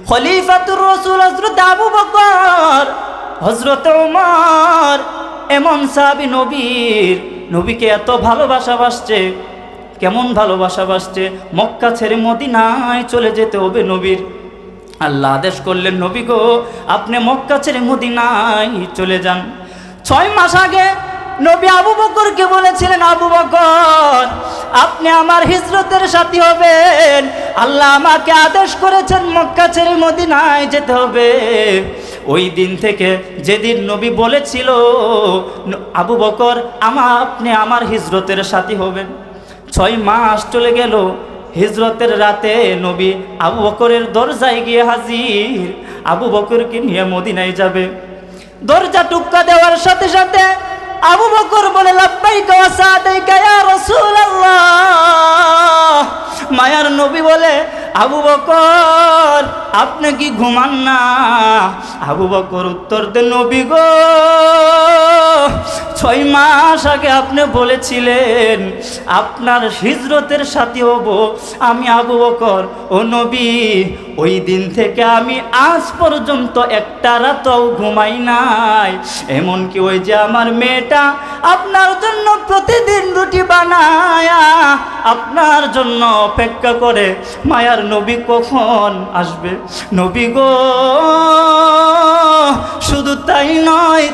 খলিফাতুর রাসূল হযরত আবু বকর, হযরত ওমর, এমন সাহাবী নবীকে এত ভালোবাসছে। কেমন ভালোবাসছে, মক্কা ছেড়ে মদিনায় চলে যেতে হবে নবীর। আল্লাহ আদেশ করলেন, নবী গো আপনি মক্কা ছেড়ে মদিনায় চলে যান। 6 মাস আগে নবী আবু বকরকে বলেছিলেন, আবু বকর আপনি আমার হিজরতের সাথী হবেন, আল্লাহ আমাকে আদেশ করেছেন মক্কা ছেড়ে মদিনায় যেতে হবে। ওই দিন থেকে যেদিন নবী বলেছিল, আবু বকর আপনি আমার হিজরতের সাথী হবেন, 6 মাস চলে গেল। হিজরতের রাতে নবী আবু বকরের দরজায় গিয়ে হাজির। আবু বকরকে নিয়ে মদিনায় যাবে। দরজা টুক্কা দেওয়ার সাথে সাথে আবু বকর বলে, লাব্বাইকা ওয়া সাদাইকা ইয়া রাসূলুল্লাহ। মায়ার নবী বলে, আবু বকর আপনি কি ঘুমান না? আবু বকর উত্তর দেন, নবী গো 6 মাস আগে আপনি বলেছিলেন আপনার হিজরতের সাথী হব আমি আবু বকর। ও নবী, ওই দিন থেকে আমি আজ পর্যন্ত একটা রাতও ঘুমাই নাই। এমনকি ওই যে আমার মেয়েটা আপনার জন্য প্রতিদিন রুটি বানায় আপনার জন্য অপেক্ষা করে, মায়ার নবী কখন আসবে? নবী গো শুধু তাই নয়,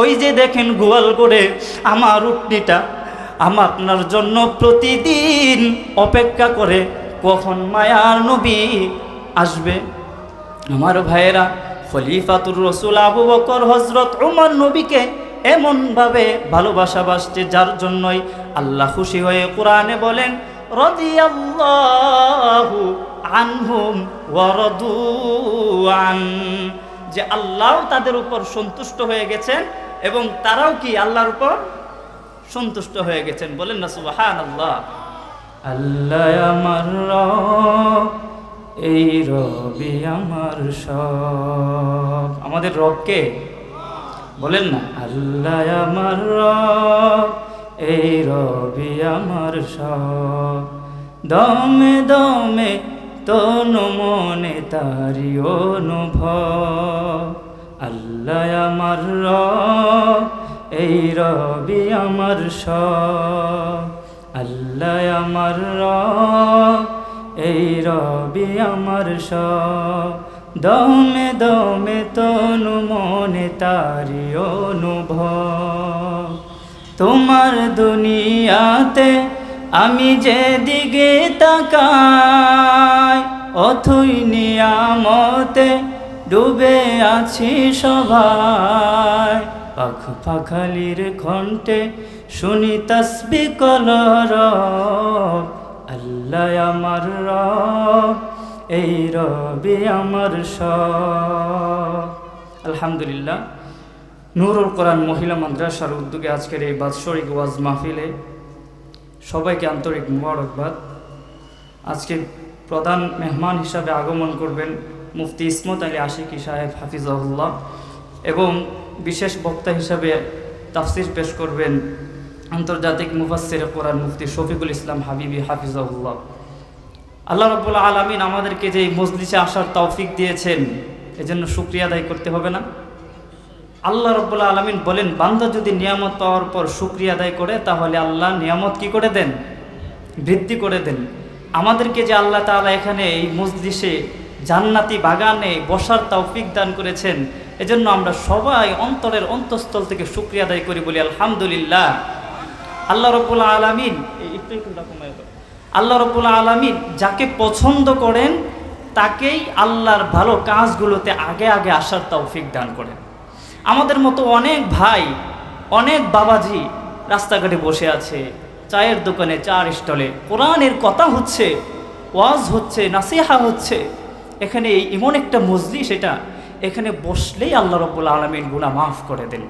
ওই যে দেখেন গোয়াল করে আমার উটনিটা আপনার জন্য প্রতিদিন অপেক্ষা করে, কখন মায়ার নবী আসবে। আমার ভাইয়েরা, খলিফাতুর রাসূল আবু বকর হযরত ওমর নবীকে এমনভাবে ভালোবাসছে, যার জন্যই আল্লাহ খুশি হয়ে কোরআনে বলেন, রাদিয়াল্লাহু আনহুম ওয়া রাদু আন, যে আল্লাহ তাদের উপর সন্তুষ্ট হয়ে গেছেন এবং তারাও কি আল্লাহর উপর সন্তুষ্ট হয়ে গেছেন। বলেন না সুবহানাল্লাহ। আল্লাহ আমার রব, এই রবি আমার সব। আমাদের রবকে বলেন না, আল্লাহ আমার রব, এই রবি আমার সব। দমে দমে তনু মনে তারি অনুভব। আল্লাহ আমার রব, এই রবি আমার সব। আল্লাহ আমার রব, এই রবি আমার সব। দমে দমে তনু মনে তারি অনুভব। তোমার দুনিয়াতে আমি যেদিকে তাকাই, অথই নিয়ামতে ডুবে আছি সবাই। পাখ পাখালির কণ্ঠে শুনি তাসবিহ কলরব। আল্লাহ আমার রব, এই রবি আমার সব। আলহামদুলিল্লাহ, নূরুল কোরআন মহিলা মাদ্রাসার উদ্যোগে আজকের এই বাৎসরিক ওয়াজ মাহফিলে সবাইকে আন্তরিক মুবারকবাদ। আজকে প্রধান মেহমান হিসাবে আগমন করবেন মুফতি ইসমত আলী আশিকি সাহেব হাফিজাহুল্লাহ, এবং বিশেষ বক্তা হিসাবে তাফসির পেশ করবেন আন্তর্জাতিক মুফাসসির কোরআন মুফতি শফিকুল ইসলাম হাবিবি হাফিজাহুল্লাহ। আল্লাহ রাব্বুল আলামিন আমাদেরকে যে এই মজলিসে আসার তৌফিক দিয়েছেন, এজন্য শুকরিয়া আদায় করতে হবে না? আল্লাহ রাব্বুল আলামিন বলেন, বান্দা যদি নিয়ামত পাওয়ার পর শুকরিয়া আদায় করে তাহলে আল্লাহ নিয়ামত কি করে দেন? বৃদ্ধি করে দেন। আমাদেরকে যে আল্লাহ তাআলা এখানে এই মজলিসে জান্নাতি বাগানে বসার তৌফিক দান করেছেন, এজন্য আমরা সবাই অন্তরের অন্তঃস্থল থেকে শুকরিয়া আদায় করি, বলি আলহামদুলিল্লাহ। আল্লাহ রাব্বুল আলামিন আল্লাহ রাব্বুল আলামিন যাকে পছন্দ করেন তাকেই আল্লাহর ভালো কাজগুলোতে আগে আগে আসার তৌফিক দান করেন। আমাদের মতো অনেক ভাই, অনেক বাবাজি রাস্তাঘাটে বসে আছে, চায়ের দোকানে, চার স্টলে কোরআনের কথা হচ্ছে, ওয়াজ হচ্ছে, নাসিহা হচ্ছে। এখানে এমন একটা মজলিস, এটা এখানে বসলেই আল্লাহ রাব্বুল আলামিন গুনাহ মাফ করে দেন।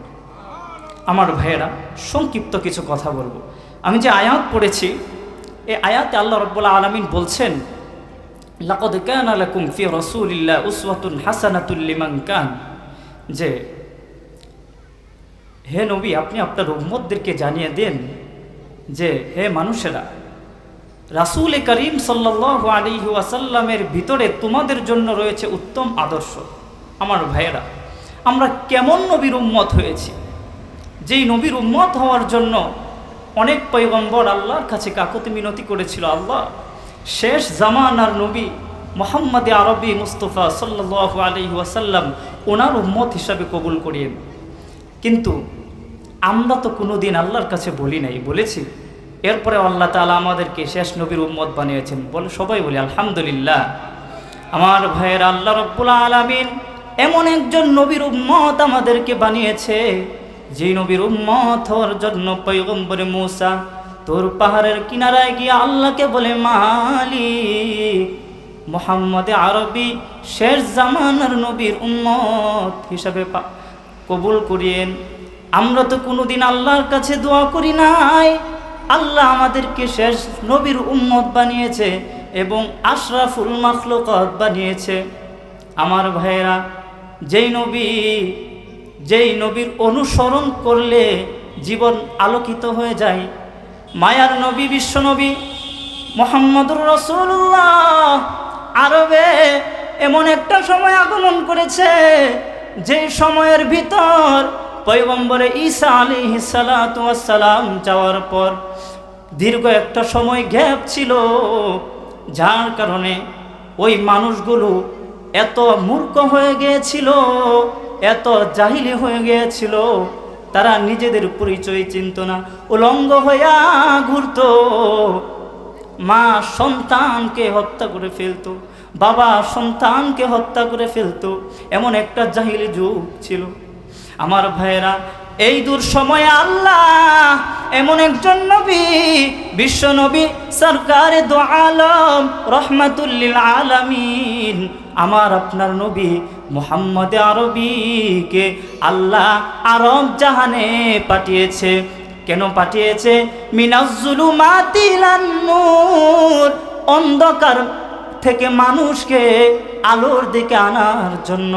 আমার ভাইয়েরা, সংক্ষিপ্ত কিছু কথা বলবো। আমি যে আয়াত পড়েছি, এই আয়াতে আল্লাহ রাব্বুল আলামিন বলছেন, লাকাদ কানা লাকুম ফি রাসূলিল্লাহি উসওয়াতুন হাসানাতুল লিমান কান, যে হে নবী আপনি আপনার উম্মতদেরকে জানিয়ে দেন যে হে মানুষেরা, রাসূল করিম সাল্লাল্লাহু আলাইহি ওয়াসাল্লামের ভিতরে তোমাদের জন্য রয়েছে উত্তম আদর্শ। আমার ভাইয়েরা, আমরা কেমন নবীর উম্মত হয়েছি, যেই নবীর উম্মত হওয়ার জন্য অনেক পয়গম্বর আল্লাহর কাছে কাকুতি মিনতি করেছিল, আল্লাহ শেষ জামানার নবী মুহাম্মদ আরবি মুস্তাফা সাল্লাল্লাহু আলাইহি ওয়াসাল্লাম ওনার উম্মত হিসাবে কবুল করিয়েন। কিন্তু আমরা তো কোনো দিন আল্লাহর কাছে বলি নাই, বলেছি? এরপরে আল্লাহ তাআলা আমাদেরকে শেষ নবীর উম্মত বানিয়েছেন, বলে সবাই বলি আলহামদুলিল্লাহ। আমার ভাইয়ের, আল্লাহ রাব্বুল আলামিন এমন একজন নবীর উম্মত আমাদেরকে বানিয়েছে, যে নবীর উম্মত হওয়ার জন্য পয়গম্বর মূসা তোর পাহাড়ের কিনারায় গিয়ে আল্লাহকে বলে, মালিক মুহাম্মদ আরবি শেষ জামানার নবীর উম্মত হিসাবে কবুল করিয়েন। আমরা তো কোনোদিন আল্লাহর কাছে দোয়া করি নাই, আল্লাহ আমাদেরকে শেষ নবীর উম্মত বানিয়েছে এবং আশরাফুল মাখলুকাত বানিয়েছে। আমার ভাইয়েরা, যেই নবীর অনুসরণ করলে জীবন আলোকিত হয়ে যায়, মায়ার নবী বিশ্বনবী মুহাম্মদুর রাসূলুল্লাহ আরবে এমন একটা সময় আগমন করেছে, যে সময়ের ভিতর পয়গম্বরে ঈসা আলাইহিস সালাতু ওয়াস সালাম যাওয়ার পর দীর্ঘ একটা সময় গ্যাপ ছিল, যার কারণে ওই মানুষগুলো এত মূর্খ হয়ে গিয়েছিল, এত জাহিলি হয়ে গিয়েছিল, তারা নিজেদের পরিচয় চিনত না, উলঙ্গ হইয়া ঘুরত, মা সন্তানকে হত্যা করে ফেলতো, বাবা সন্তানকে হত্যা করে ফেলতো, এমন একটা জাহিলি যুগ ছিল। আমার ভাইয়েরা, এই দূর সময়ে আল্লাহ এমন একজন নবী, বিশ্ব নবী সরকারে দো আলম রহমাতুল লিল আলামিন, আমার আপনার নবী মুহাম্মদ আরবিকে আল্লাহ আরব জাহানে পাঠিয়েছে। কেন পাঠিয়েছে? মিনাজ জুলুমাতি ইলান নূর, অন্ধকার থেকে মানুষকে আলোর দিকে আনার জন্য।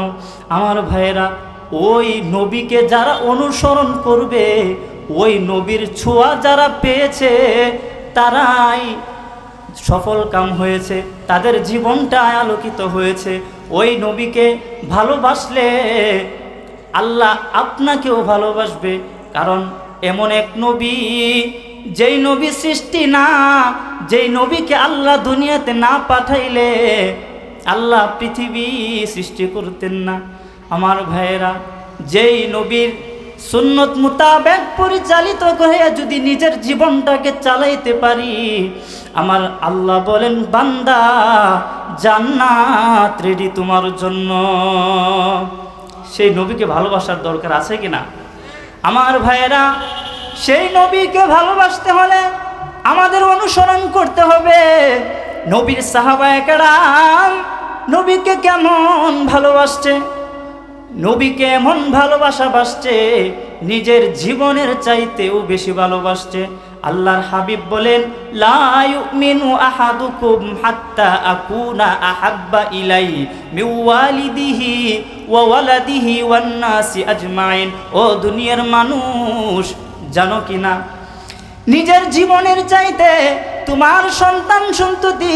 আমার ভাইয়েরা, ওই নবীকে যারা অনুসরণ করবে, ওই নবীর ছোঁয়া যারা পেয়েছে, তারাই সফল কাম হয়েছে, তাদের জীবনটা আলোকিত হয়েছে। ওই নবীকে ভালোবাসলে আল্লাহ আপনাকেও ভালোবাসবে, কারণ এমন এক নবী, যেই নবী সৃষ্টি না, যেই নবীকে আল্লাহ দুনিয়াতে না পাঠাইলে আল্লাহ পৃথিবী সৃষ্টি করতেন না। আমার ভাইয়েরা, যেই নবীর সুন্নত মোতাবেক পরিচালিত হয়ে যদি নিজের জীবনটাকে চালাইতে পারি, আমার আল্লাহ বলেন, বান্দা জান্নাত রেডি তোমার জন্য। সেই নবীকে ভালোবাসার দরকার আছে কিনা? আমার ভাইয়েরা, সেই নবীকে ভালোবাসতে হলে আমাদের অনুসরণ করতে হবে। নবীর সাহাবায়ে কেরাম নবীকে কেমন ভালোবাসছে, নবীকে এমন ভালোবাসা বাসছে, নিজের জীবনের চাইতেও বেশি ভালোবাসছে। আল্লাহর হাবিব বলেন, লা ইউমিনু আহাদুকুম হাত্তা আকুনা আহাব্বা ইলাই মিন ওয়ালিদিহি ওয়া ওয়ালাদিহি ওয়ান নাসি আজমাইন। ও দুনিয়ার মানুষ, জানো কি না, নিজের জীবনের চাইতে তোমার সন্তান সন্ততি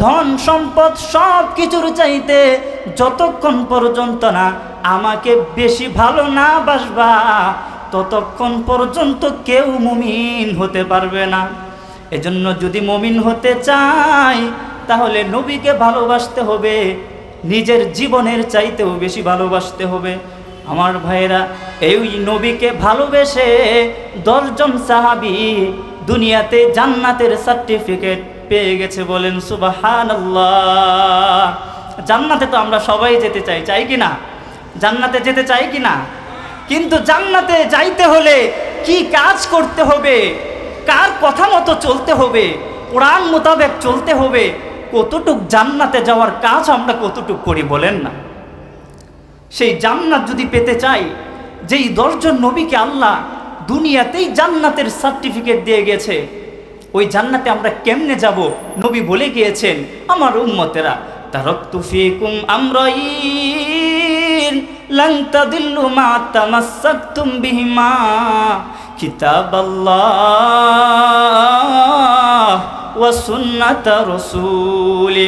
ধন সম্পদ সব কিছুর চাইতে যতক্ষণ পর্যন্ত না আমাকে বেশি ভালো না বাসবা, ততক্ষণ পর্যন্ত কেউ মুমিন হতে পারবে না। এজন্য যদি মুমিন হতে চাই, তাহলে নবীকে ভালোবাসতে হবে, নিজের জীবনের চাইতেও বেশি ভালোবাসতে হবে। আমার ভাইয়েরা, এই নবীকে ভালোবেসে 10 জন সাহাবী দুনিয়াতে জান্নাতের সার্টিফিকেট পেয়ে গেছে। বলেন সুবহানাল্লাহ। জান্নাতে তো আমরা সবাই যেতে চাই, চাই কি না? জান্নাতে যেতে চাই কি না? কিন্তু জান্নাতে যাইতে হলে কি কাজ করতে হবে, কার কথা মতো চলতে হবে, কোরআন মোতাবেক চলতে হবে, কতটুক জান্নাতে যাওয়ার কাজ আমরা কতটুক করি বলেন না? সেই জান্নাত যদি পেতে চাই, যেই 10 জন নবীকে আল্লাহ দুনিয়াতেই জান্নাতের সার্টিফিকেট দিয়ে গেছে, ওই জান্নাতে আমরা কেমনে যাব? নবী বলে গিয়েছেন, আমার উম্মতেরা, তারাকতু ফীকুম আমরাইন লান তাদিল্লু মা তামাসসাকতুম বিহিমা কিতাবাল্লাহ ওয়া সুন্নাতা রাসূলি।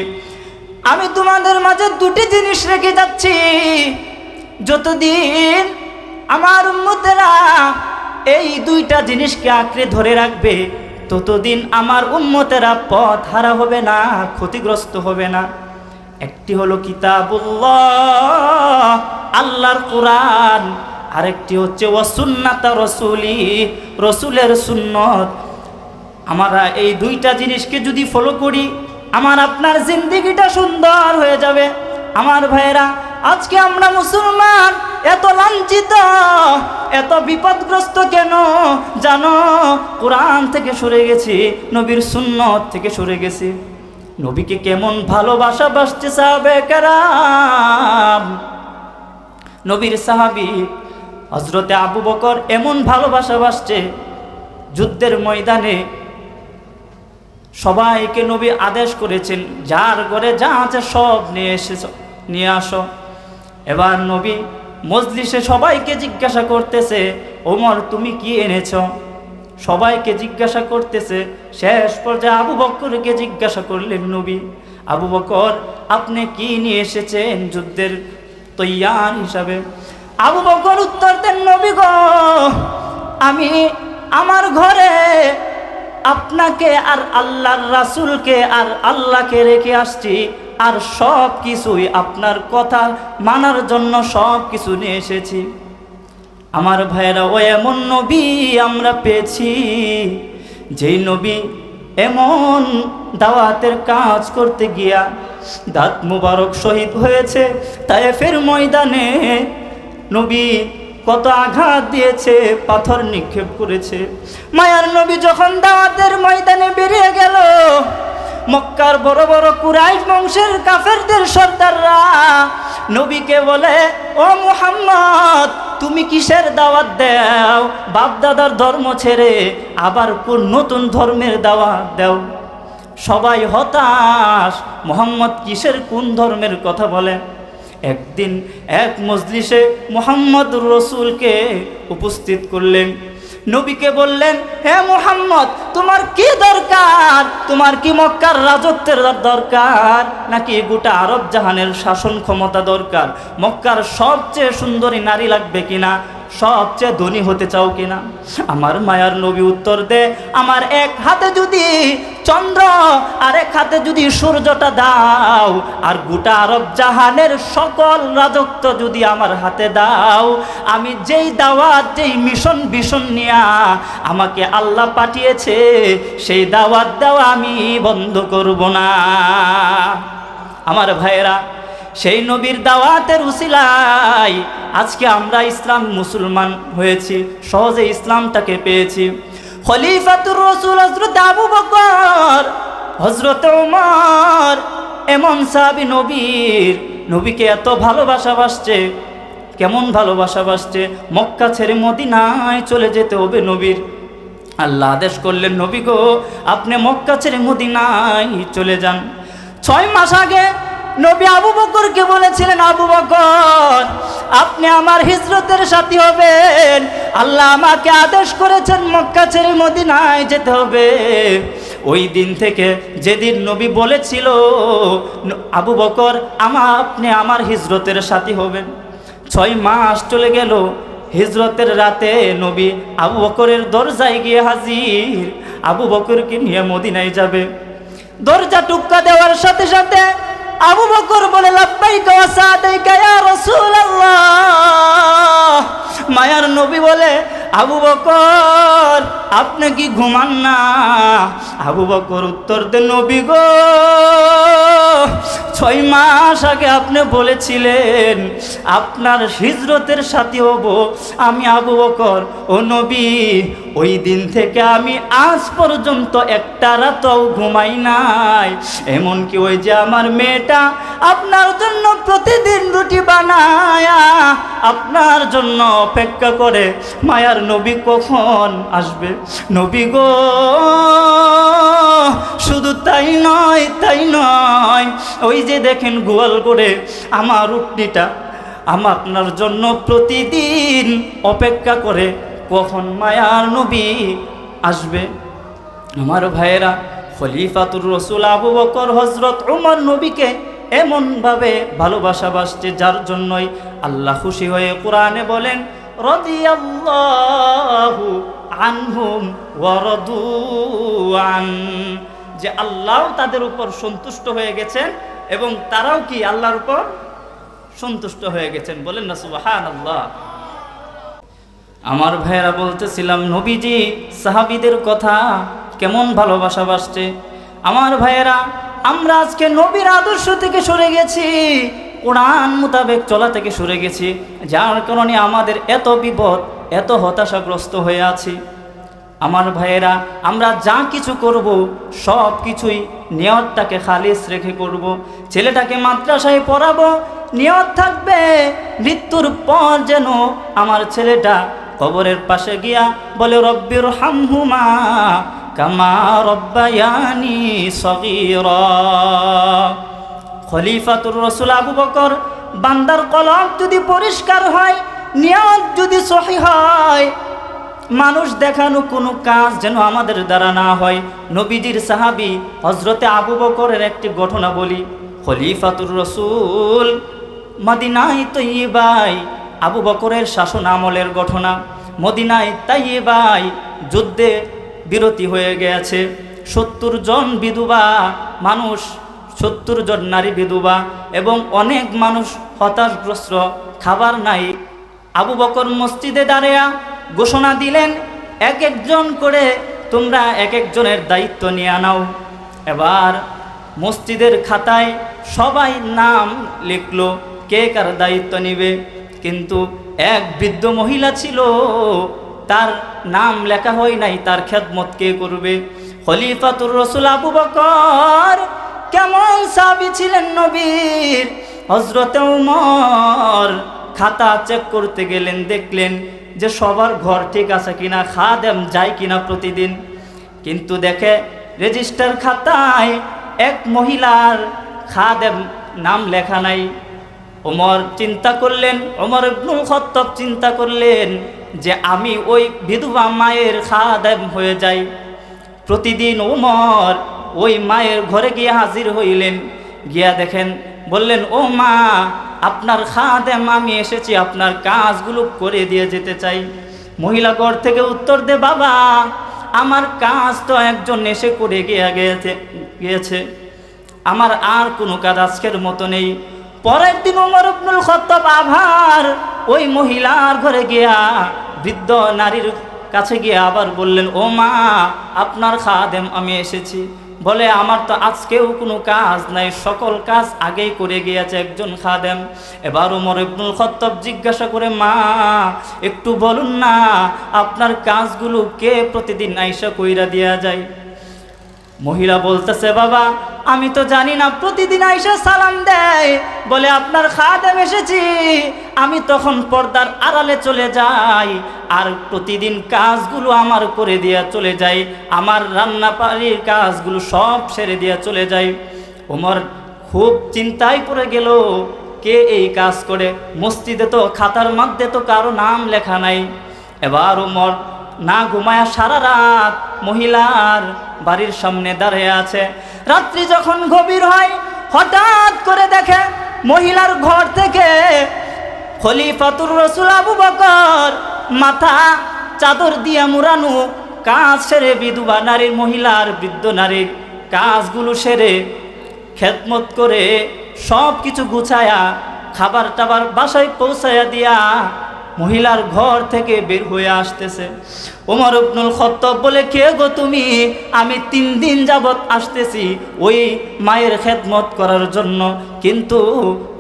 আমি তোমাদের মাঝে দুটি জিনিস রেখে যাচ্ছি, যতদিন আমার উম্মতেরা এই দুইটা জিনিসকে আঁকড়ে ধরে রাখবে ততদিন আমার উম্মতেরা পথ হারা হবে না, ক্ষতিগ্রস্ত হবে না। একটি হলো কিতাবুল্লাহ, আল্লাহর কোরআন, আরেকটি হচ্ছে ওয়া সুন্নাতা রাসূলি, রাসূলের সুন্নত। আমরা এই দুইটা জিনিসকে যদি ফলো করি আমার আপনার জিন্দেগিটা সুন্দর হয়ে যাবে। আমার ভাইয়েরা, আজকে আমরা মুসলমান এত লাঞ্ছিত, এত বিপদগ্রস্ত কেন জানো? কোরআন থেকে সরে গেছি, নবীর সুন্নত থেকে সরে গেছি। নবীকে কেমন ভালোবাসা বাসছে সাহাবে কেরাম। নবীর সাহাবী হযরতে আবু বকর এমন ভালোবাসা বাসছে, যুদ্ধের ময়দানে সবাইকে নবী আদেশ করেছেন যার ঘরে যা আছে সব নিয়ে আসো। এবার নবী মজলিসে সবাইকে জিজ্ঞাসা করতেছে, ওমর তুমি কি এনেছ? সবাইকে জিজ্ঞাসা করতেছে। শেষ পর্যায়ে আবু বকরকে জিজ্ঞাসা করলেন নবী, আবু বকর আপনি কি নিয়ে এসেছেন যুদ্ধের তৈয়ার হিসাবে? আবু বকর উত্তর দেন, নবী গো, আমি আমার ঘরে আপনাকে আর আল্লাহর রাসূলকে আর আল্লাহকে রেখে আসছি, আর সব কিছুই আপনার কথা মানার জন্য সব কিছু নিয়ে এসেছি। আমার ভাইয়েরা, ও এমন নবী আমরা পেয়েছি, যেই নবী এমন দাওয়াতের কাজ করতে গিয়া দাঁত মুবারক শহীদ হয়েছে তায়েফের ময়দানে। নবী কত আঘাত দিয়েছে, পাথর নিক্ষেপ করেছে। মায়ার নবী যখন দাওয়াতের ময়দানে বেরিয়ে গেল, মক্কার বড় বড় কুরাইশ বংশের কাফেরদের সর্দাররা নবীকে বলে, ও মুহাম্মদ তুমি কিসের দাওয়াত দাও? বাপ দাদার ধর্ম ছেড়ে আবার কোন নতুন ধর্মের দাওয়াত দাও? সবাই হতাশ, মুহাম্মদ কিসের কোন ধর্মের কথা বলে। একদিন এক মজলিসে মুহাম্মদ রাসূলকে উপস্থিত করলেন। নবীকে বললেন, হে মুহাম্মদ তোমার কি দরকার? তোমার কি মক্কার রাজত্বের দরকার, নাকি গোটা আরব জাহানের শাসন ক্ষমতা দরকার? মক্কার সবচেয়ে সুন্দরী নারী লাগবে কিনা? সবচেয়ে ধনী হতে চাও কিনা? আমার মায়ার নবী উত্তর দে, আমার এক হাতে যদি চন্দ্র আর এক হাতে যদি সূর্যটা দাও, আর গোটা আরব জাহানের সকল রাজত্ব যদি আমার হাতে দাও, আমি যেই দাওয়াত যেই মিশন নিয়া আমাকে আল্লাহ পাঠিয়েছে সেই দাওয়াত দেওয়া আমি বন্ধ করব না। আমার ভাইয়েরা, সেই নবীর দাওয়াতের উসিলায় আজকে আমরা ইসলাম মুসলমান হয়েছি, সহজে ইসলামটাকে পেয়েছি। খলিফাতুর রাসূল হযরত আবু বকর, হযরত ওমর এমন সাহাবী নবীকে এত ভালোবাসা বাসছে। কেমন ভালোবাসা বাসছে, মক্কা ছেড়ে মদিনায় চলে যেতে হবে নবীর। আল্লাহ আদেশ করলেন, নবী গো আপনি মক্কা ছেড়ে মদিনায় চলে যান। 6 মাস আগে নবী আবু বকরকে বলেছিলেন, আবু বকর আপনি আমার হিজরতের সাথী হবেন, আল্লাহ আমাকে আদেশ করেছেন মক্কা ছেড়ে মদিনায় যেতে হবে। ওই দিন থেকে যেদিন নবী বলেছিল আবু বকর আপনি আমার হিজরতের সাথী হবেন, 6 মাস চলে গেল। হিজরতের রাতে নবী আবু বকরের দরজায় গিয়ে হাজির। আবু বকরকে নিয়ে মদিনায় যাবে। দরজা টুক্কা দেওয়ার সাথে সাথে আবু বকর বলে, লাব্বাইকা ওয়া সাদাইকা ইয়া রাসূলুল্লাহ। মায়ার নবী বলে, আবু বকর আপনি কি ঘুমান না? আবু বকর উত্তর দেন, নবী গো 6 মাস আগে আপনি বলেছিলেন আপনার হিজরতের সাথী হব আমি আবু বকর। ও নবী, ওই দিন থেকে আমি আজ পর্যন্ত একটা রাতও ঘুমাই নাই। এমনকি ওই যে আমার মেয়েটা আপনার জন্য প্রতিদিন রুটি বানায় আপনার জন্য অপেক্ষা করে, মায়ার নবী কখন আসবে। নবী গো শুধু তাই নয়, ওই যে দেখেন গোয়াল করে আমার উটনিটা আপনার জন্য প্রতিদিন অপেক্ষা করে, কখন মায়ার নবী আসবে। আমার ভাইয়েরা, খলিফাতুর রাসূল আবু বকর হযরত ওমর নবীকে এমনভাবে ভালোবাসে যার জন্যই আল্লাহ খুশি হয়ে কোরআনে বলেন রাদিয়াল্লাহু আনহুম ওয়া রাদু আন, যে আল্লাহ তাদের উপর সন্তুষ্ট হয়ে গেছেন এবং তারাও কি আল্লাহর উপর সন্তুষ্ট হয়ে গেছেন। বলেন না সুবহানাল্লাহ। আমার ভাইয়েরা, বলতেছিলাম নবীজি সাহাবীদের কথা কেমন ভালোবাসে। আমার ভাইয়েরা, আমরা আজকে নবীর আদর্শ থেকে সরে গেছি, কোরআন মোতাবেক চলা থেকে সরে গেছি, যার কারণে আমাদের এত বিপদ, এত হতাশাগ্রস্ত হয়ে আছি। আমার ভাইয়েরা, আমরা যা কিছু করব সব কিছুই নিয়তটাকে খালিস রেখে করব। ছেলেটাকে মাদ্রাসায় পড়াবো, নিয়ত থাকবে মৃত্যুর পর যেন আমার ছেলেটা কবরের পাশে গিয়া বলে রব্বির হামহুমা কামা রব্বায়ানি সগীরা। খলিফাতুর রাসূল আবু বকর, বান্দার কলব যদি পরিষ্কার হয়, নিয়ত যদি সহিহ হয়, মানুষ দেখানো কোনো কাজ যেন আমাদের দ্বারা না হয়। নবীজির সাহাবী হযরতে আবু বকরের একটি ঘটনা বলি। খলিফাতুর রাসূল মদিনায় তৈয়বায়, আবু বকরের শাসন আমলের ঘটনা। মদিনায় তৈয়বায় যুদ্ধে বিরতি হয়ে গেছে, 70 জন বিধবা মানুষ, 70 জন নারী বিধবা এবং অনেক মানুষ হতাশগ্রস্ত, খাবার নাই। আবু বকর মসজিদে দাঁড়িয়ে ঘোষণা দিলেন, এক একজন করে তোমরা এক একজনের দায়িত্ব নিয়ে নাও। এবার মসজিদের খাতায় সবাই নাম লিখলো কে কার দায়িত্ব নিবে, কিন্তু এক বৃদ্ধ মহিলা ছিল, তার নাম লেখা হয় নাই, তার খেদমত কে করবে। খলিফাতুর রাসূল আবু বকর কেমন সাহাবী ছিলেন নবীর, হযরতে ওমর খাতা চেক করতে গেলেন, দেখলেন যে সবার ঘর ঠিক আছে কিনা, খাদেম যায় কিনা প্রতিদিন, কিন্তু দেখে রেজিস্টার খাতায় এক মহিলার খাদেম নাম লেখা নাই। ওমর চিন্তা করলেন, ওমর ইবনুল খাত্তাব চিন্তা করলেন যে আমি ওই বিধবা মায়ের খাদেম হয়ে যাই। প্রতিদিন ওমর ওই মায়ের ঘরে গিয়ে হাজির হইলেন, গিয়া দেখেন, বললেন ও মা, আপনার খাদেম আমি এসেছি, আপনার কাজগুলো করে দিয়ে যেতে চাই। মহিলা ঘর থেকে উত্তর দে, বাবা আমার কাজ তো একজন এসে করে গিয়েছে, আমার আর কোনো কাজ আজকের মতো নেই। পরের দিন ওমর ইবনুল খাত্তাব আবার ওই মহিলার ঘরে গিয়া, বৃদ্ধ নারীর কাছে গিয়ে আবার বললেন, ও মা আপনার খাদেম আমি এসেছি। বলে আমার তো আজকেও কোনো কাজ নাই, সকল কাজ আগেই করে গিয়েছে একজন খাদেম। এবার ওমর ইবনুল খাত্তাব জিজ্ঞাসা করে, মা একটু বলুন না আপনার কাজগুলো কে প্রতিদিন আইসা কইরা দেয়া যায়? মহিলা বলতেছে, বাবা আমি তো জানি না, প্রতিদিন আইসা সালাম দেয়, বলে আপনার খাদেম এসেছি, আমি তখন পর্দার আড়ালে চলে যাই আর প্রতিদিন কাজগুলো আমার করে দিয়া চলে যাই, আমার রান্না বাড়ির কাজগুলো সব সেরে দিয়া চলে যাই। ওমর খুব চিন্তায় পড়ে গেল, কে এই কাজ করে, মসজিদে তো খাতার মধ্যে তো কারো নাম লেখা নাই। এবার ওমর না ঘুমায়া সারা রাত মহিলার বাড়ির সামনে দাঁড়িয়ে আছে। রাত্রি যখন গভীর হয়, হঠাৎ করে দেখে মহিলার ঘর থেকে খলিফাতুর রাসূল আবু বকর মাথা চাদর দিয়া মুড়ানো, কাজ সেরে বিধবা নারীর, মহিলার বৃদ্ধ নারীর কাজগুলো সেরে খেদমত করে সব কিছু গুছায়া খাবার টাবার বাসায় পৌঁছায়া দিয়া মহিলার ঘর থেকে বের হয়ে আসতেছে। ওমর ইবনুল খাত্তাব বলে, কে গো তুমি? আমি 3 দিন যাবত আসতেছি ওই মায়ের খেদমত করার জন্য, কিন্তু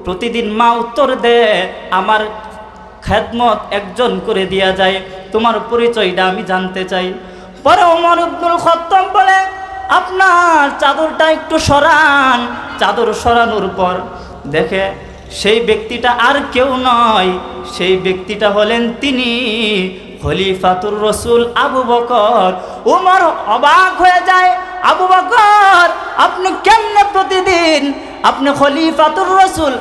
প্রতিদিন মা উত্তর দেয় আমার খেদমত একজন করে দেয়া যায়, তোমার পরিচয়টা আমি জানতে চাই। পরে ওমর ইবনুল খাত্তাব বলে, আপনার চাদরটা একটু সরান। চাদর সরানোর পর দেখে সেই ব্যক্তিটা আর কেউ নয়, সেই ব্যক্তিটা হলেন তিনি খলিফাতুর রাসূল আবু বকর। ওমর অবাক হয়ে যায়, আবু বকর আপনি কেমনে প্রতিদিন, আপনি খলিফাতুর রাসূল,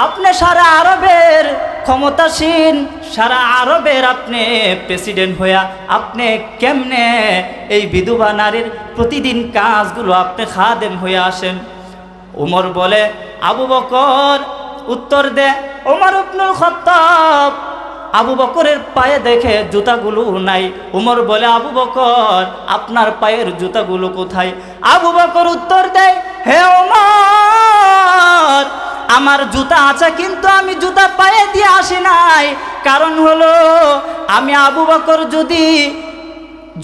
আপনি সারা আরবের ক্ষমতাসীন সারা আরবের আপনি প্রেসিডেন্ট হইয়া আপনি কেমনে এই বিধবা নারীর প্রতিদিন কাজগুলো আপনি খাদেম হয়ে আসেন? উমর বলে, আবু বকর উত্তর দে, ওমর ইবনুল খাত্তাব আবু বকরের পায়ে দেখে জুতাগুলো নাই। উমর বলে, আবু বকর আপনার পায়ের জুতাগুলো কোথায়? আবু বকর উত্তর দেয়, হে ওমর আমার জুতা আছে, কিন্তু আমি জুতা পায়ে দিয়ে আসি নাই। কারণ হলো আমি আবু বকর যদি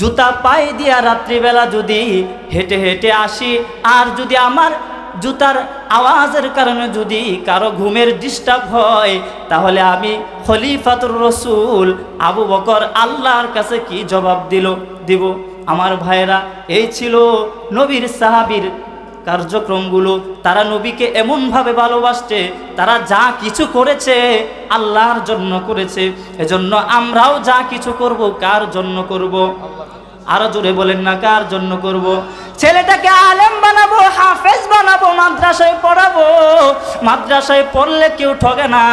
জুতা পায়ে দিয়া রাত্রিবেলা যদি হেঁটে হেঁটে আসি, আর যদি আমার জুতার আওয়াজের কারণে যদি কারো ঘুমের ডিস্টার্ব হয়, তাহলে আমি খলিফাতুর রসুল আবু বকর আল্লাহর কাছে কি জবাব দিব? আমার ভাইরা, এই ছিল নবীর সাহাবীর কার্যক্রমগুলো। তারা নবীকে এমনভাবে ভালোবাসছে, তারা যা কিছু করেছে আল্লাহর জন্য করেছে। এজন্য আমরাও যা কিছু করব কার জন্য করব? আরো জোরে বলেন না, কার জন্য করব? ছেলেটাকে আলেম বানাবো, হাফেজ বানাবো, মাদ্রাসায় পড়াবো। মাদ্রাসায় পড়লে কেউ ঠগে না,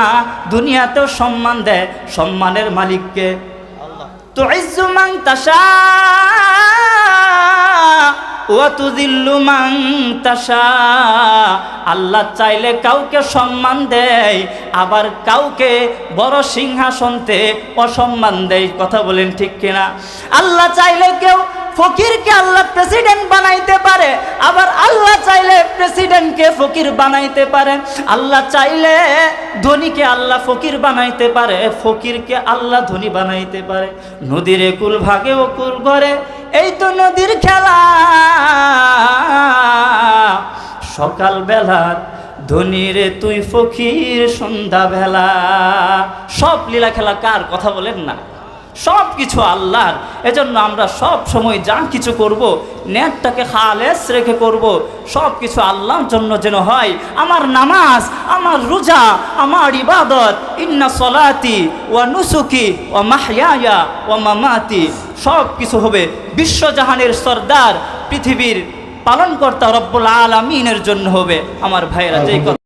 দুনিয়াতেও সম্মান দেয়। সম্মানের মালিককে আল্লাহ। তুইজ্জু মান তাশা ওয়া তুযিল্লু মান তাশা। আল্লাহ চাইলে কাউকে সম্মান দেয়, আবার কাউকে বড় সিংহাসনতে অসম্মান দেয়। কথা বলেন ঠিক কিনা? আল্লাহ চাইলে কেউ ফকিরকে আল্লাহ প্রেসিডেন্ট বানাইতে পারে, আবার আল্লাহ চাইলে প্রেসিডেন্টকে ফকির বানাইতে পারে। আল্লাহ চাইলে ধনীকে আল্লাহ ফকির বানাইতে পারে, ফকিরকে আল্লাহ ধনী বানাইতে পারে। নদীর কুল ভাগে ও কুল ঘরে, এই তো নদীর খেলা। সকাল বেলা ধনীরে তুই ফকির, সন্ধ্যা বেলা। সব লীলা খেলা কার? কথা বলেন না, সব কিছু আল্লাহর। এজন্য আমরা সব সময় যা কিছু করব নেটটাকে খালেস রেখে করব। সব কিছু আল্লাহর জন্য যেন হয়। আমার নামাজ, আমার রোজা, আমার ইবাদত, ইন্না সলাতি ওয়া নুসুকি ওয়া মাহইয়ায়া ওয়া মামাতি, সব কিছু হবে বিশ্বজাহানের সরদার, পৃথিবীর পালনকর্তা রব্বুল আলামিনের জন্য হবে। আমার ভাইরা, যেই কথা